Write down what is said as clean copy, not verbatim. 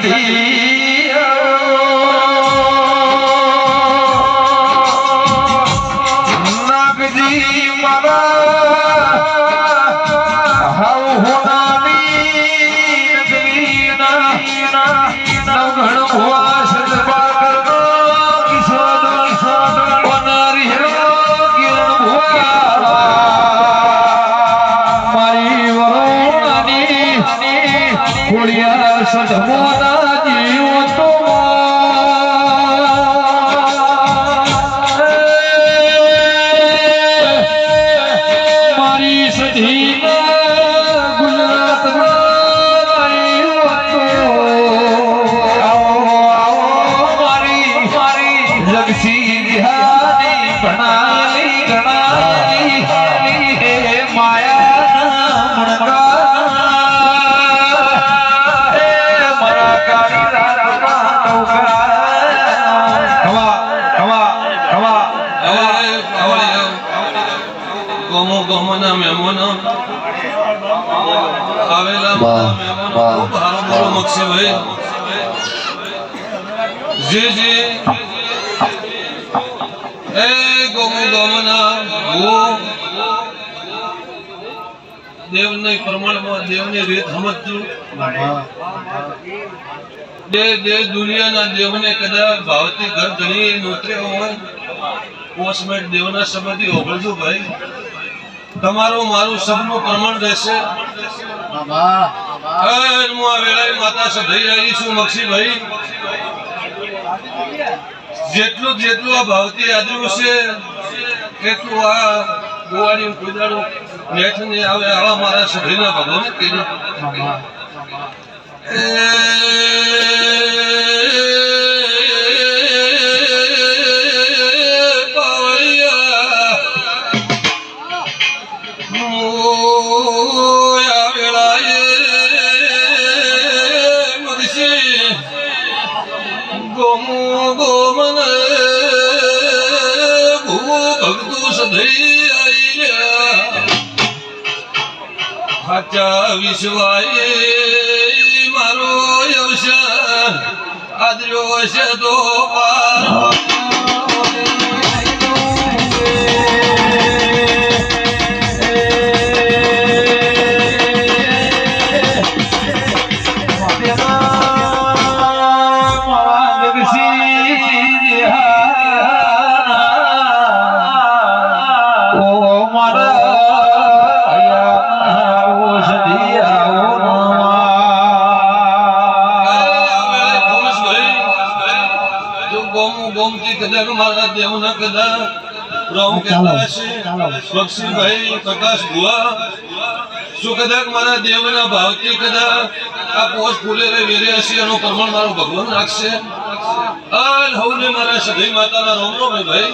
સધી નાગજી મારા હાવ હોનાની નગરીના નવઘણ ભુવા સદબા કરનો કિશોર વનારી હેરો કિરણ ભુવા મારી વરોણાની ખોડિયાર સદમોના જીવ તો મારી સધી ગમોના મહેમાનો આવેલા મહેમાનો ખૂબ હારો બોલો મક્ષીભાઈ જે એ ગમોના દેવની પ્રમાણમાં દેવની રીત સમજતું જે દુનિયાના દેવને કદાચ ભાવથી ઘર ધણી નોતર્યો હોય પોસ્ટમેટ દેવના સંબંધી ઓગળજો ભાઈ તમારું મારું સબનું પ્રમાણ રહેશે હું આ વેળાએ માતા સધાઈ રહી છું મક્ષીભાઈ જેટલું આ ભાવથી આદરું છે એટલું આ ગોવાળી કુદાડું નેઠ ને આવે આવા મારા સધાઈના ભગવાન કીધું સાચા વિશ્વાએ મારો અવસર આદર્યો છે તો પાર કદાચ મારા દેવના કદાચ રામ કહેતા છે બક્ષીભાઈ પ્રકાશ ભુવા શું કદાચ મારા દેવના ભાવથી કદાચ આ પોસ્ટ ફૂલે વેરે હશે એનું પ્રમાણ મારું ભગવાન રાખશે હવને મારા સધી માતાના રોમ રોમ ભાઈ